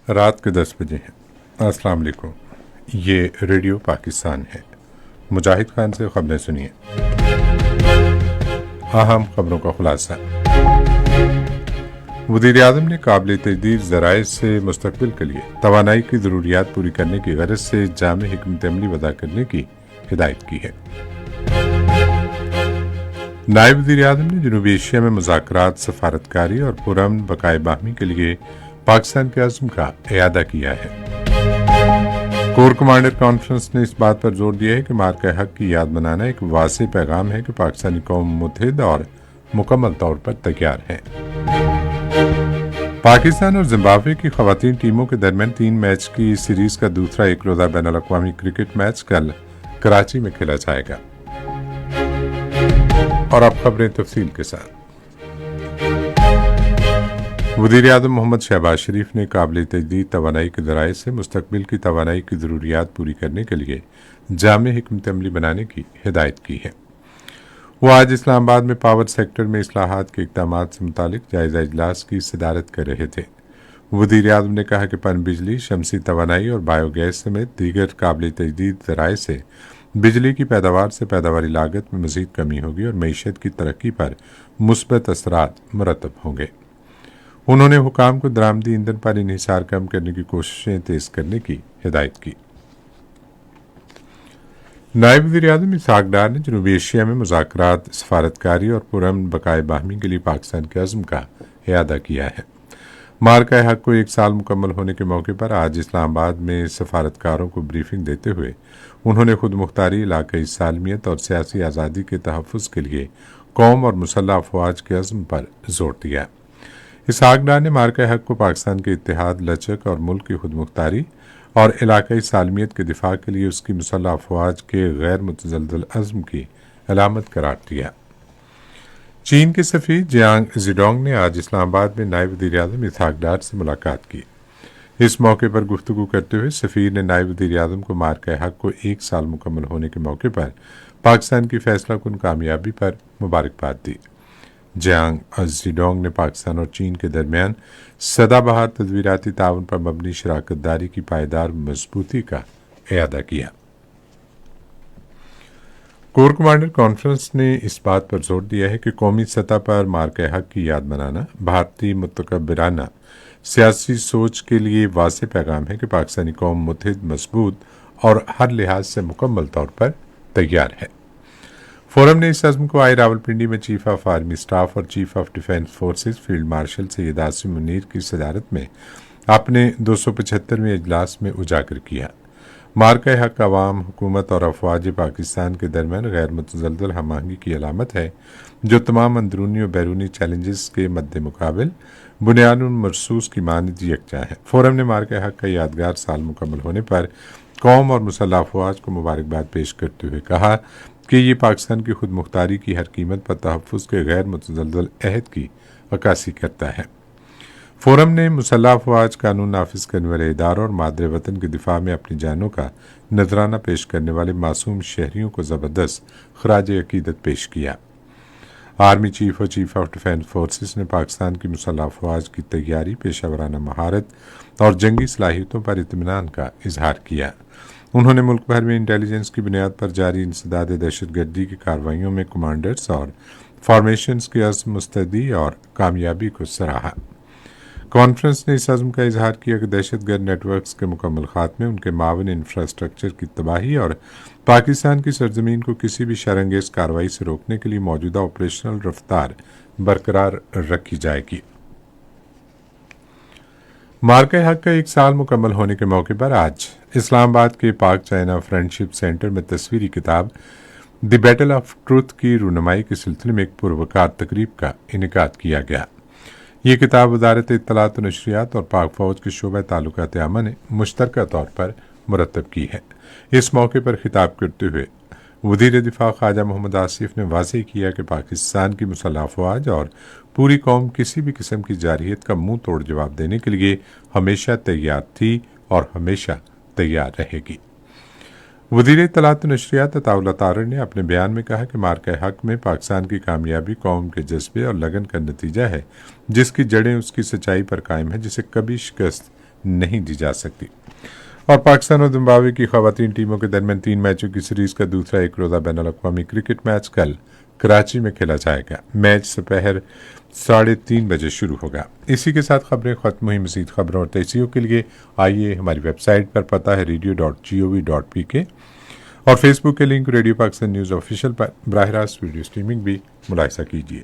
رات کے 10 بجے ہیں۔ السلام علیکم، یہ ریڈیو پاکستان ہے۔ مجاہد خان سے خبریں سنیے۔ اہم خبروں کا خلاصہ۔ وزیر اعظم نے قابل تجدید ذرائع سے مستقبل کے لیے توانائی کی ضروریات پوری کرنے کی غرض سے جامع حکمت عملی وضع کرنے کی ہدایت کی ہے۔ نائب وزیر اعظم نے جنوبی ایشیا میں مذاکرات، سفارتکاری اور پرامن بقائے باہمی کے لیے پاکستان کے عزم کا اعادہ کیا ہے۔ کور کمانڈر کانفرنس نے اس بات پر زور دیا ہے کہ مارکہ حق کی یاد منانا ایک واضح پیغام ہے کہ پاکستانی قوم متحد اور مکمل طور پر تیار ہے۔ پاکستان اور زمبابوے کی خواتین ٹیموں کے درمیان 3 میچ کی سیریز کا دوسرا ایک روزہ بین الاقوامی کرکٹ میچ کل کراچی میں کھیلا جائے گا۔ اور اب خبریں تفصیل کے ساتھ۔ وزیر اعظم محمد شہباز شریف نے قابل تجدید توانائی کے ذرائع سے مستقبل کی توانائی کی ضروریات پوری کرنے کے لیے جامع حکمت عملی بنانے کی ہدایت کی ہے۔ وہ آج اسلام آباد میں پاور سیکٹر میں اصلاحات کے اقدامات سے متعلق جائزہ اجلاس کی صدارت کر رہے تھے۔ وزیر اعظم نے کہا کہ پن بجلی، شمسی توانائی اور بایو گیس سمیت دیگر قابل تجدید ذرائع سے بجلی کی پیداوار سے پیداواری لاگت میں مزید کمی ہوگی اور معیشت کی ترقی پر مثبت اثرات مرتب ہوں گے۔ انہوں نے حکام کو درآمدی ایندھن پر انحصار کم کرنے کی کوششیں تیز کرنے کی ہدایت کی۔ نائب وزیر اعظم اسحاق ڈار نے جنوبی ایشیا میں مذاکرات، سفارتکاری اور پرامن بقائے باہمی کے لیے پاکستان کے عزم کا اعادہ کیا ہے۔ مارکہ حق کو 1 سال مکمل ہونے کے موقع پر آج اسلام آباد میں سفارتکاروں کو بریفنگ دیتے ہوئے انہوں نے خود مختاری، علاقائی سالمیت اور سیاسی آزادی کے تحفظ کے لیے قوم اور مسلح افواج کے عزم پر زور دیا۔ اسحاق ڈار نے مارکہ حق کو پاکستان کے اتحاد، لچک اور ملک کی خود مختاری اور علاقائی سالمیت کے دفاع کے لیے اس کی مسلح افواج کے غیر متزلزل عزم کی علامت قرار دیا۔ چین کے سفیر جیانگ زیڈونگ نے آج اسلام آباد میں نائب وزیر اعظم اسحاق ڈار سے ملاقات کی۔ اس موقع پر گفتگو کرتے ہوئے سفیر نے نائب وزیر اعظم کو مارکہ حق کو 1 سال مکمل ہونے کے موقع پر پاکستان کی فیصلہ کن کامیابی پر مبارکباد دی۔ جیانگ زیڈونگ نے پاکستان اور چین کے درمیان سدا بہار تدبیراتی تعاون پر مبنی شراکت داری کی پائیدار مضبوطی کا اعادہ کیا۔ کور کمانڈر کانفرنس نے اس بات پر زور دیا ہے کہ قومی سطح پر مارکہ حق کی یاد منانا بھارتی متکبرانہ سیاسی سوچ کے لیے واضح پیغام ہے کہ پاکستانی قوم متحد، مضبوط اور ہر لحاظ سے مکمل طور پر تیار ہے۔ فورم نے اس عزم کو آئی راولپنڈی میں چیف آف آرمی سٹاف اور chief of defence forces field marshal Syed Asim Munir کی صدارت میں اپنے 275ویں اجلاس میں اجاگر کیا۔ مارکہ حق عوام، حکومت اور افواج پاکستان کے درمیان غیر متزلزل ہم آہنگی کی علامت ہے جو تمام اندرونی و بیرونی چیلنجز کے مد مقابل بنیاد مرصوص کی مانند یکجا ہے۔ فورم نے مارکہ حق کا یادگار سال مکمل ہونے پر قوم اور مسلح افواج کو مبارکباد پیش کرتے ہوئے کہا کہ یہ پاکستان کی خود مختاری کی ہر قیمت پر تحفظ کے غیر متزلزل عہد کی عکاسی کرتا ہے۔ فورم نے مسلح افواج، قانون نافذ کرنے والے اداروں اور مادر وطن کے دفاع میں اپنی جانوں کا نذرانہ پیش کرنے والے معصوم شہریوں کو زبردست خراج عقیدت پیش کیا۔ آرمی چیف اور چیف آف ڈیفنس فورسز نے پاکستان کی مسلح افواج کی تیاری، پیشہ ورانہ مہارت اور جنگی صلاحیتوں پر اطمینان کا اظہار کیا۔ انہوں نے ملک بھر میں انٹیلیجنس کی بنیاد پر جاری انسداد دہشت گردی کی کارروائیوں میں کمانڈرز اور فارمیشنز کی عزم مستعدی اور کامیابی کو سراہا۔ کانفرنس نے اس عزم کا اظہار کیا کہ دہشت گرد نیٹ ورکس کے مکمل خاتمے، ان کے معاون انفراسٹرکچر کی تباہی اور پاکستان کی سرزمین کو کسی بھی شرانگیز کارروائی سے روکنے کے لیے موجودہ آپریشنل رفتار برقرار رکھی جائے گی۔ مارکہ حق کا 1 سال مکمل ہونے کے موقع پر آج اسلام آباد کے پاک چائنا فرینڈشپ سینٹر میں تصویری کتاب دی بیٹل آف ٹروتھ کی رونمائی کے سلسلے میں ایک پروقار تقریب کا انعقاد کیا گیا۔ یہ کتاب وزارت اطلاعات و نشریات اور پاک فوج کے شعبہ تعلقات عامہ نے مشترکہ طور پر مرتب کی ہے۔ اس موقع پر خطاب کرتے ہوئے وزیر دفاع خواجہ محمد آصف نے واضح کیا کہ پاکستان کی مسلح افواج اور پوری قوم کسی بھی قسم کی جارحیت کا منہ توڑ جواب دینے کے لیے ہمیشہ تیار تھی اور ہمیشہ تیار رہے گی۔ وزیر اطلاعات و نشریات عطاء اللہ طاہر نے اپنے بیان میں کہا کہ مارکہ حق میں پاکستان کی کامیابی قوم کے جذبے اور لگن کا نتیجہ ہے جس کی جڑیں اس کی سچائی پر قائم ہیں، جسے کبھی شکست نہیں دی جا سکتی۔ اور پاکستان اور زمبابوے کی خواتین ٹیموں کے درمیان 3 میچوں کی سیریز کا دوسرا ایک روزہ بین الاقوامی کرکٹ میچ کل کراچی میں کھیلا جائے گا۔ میچ دوپہر 3:30 بجے شروع ہوگا۔ اسی کے ساتھ خبریں ختم ہوئی۔ مزید خبروں اور تجزیوں کے لیے آئیے ہماری ویب سائٹ پر، پتہ ہے radio.gov.pk، اور فیس بک کے link radio Pakistan news official پر براہ راست ویڈیو سٹریمنگ بھی ملاحظہ کیجیے۔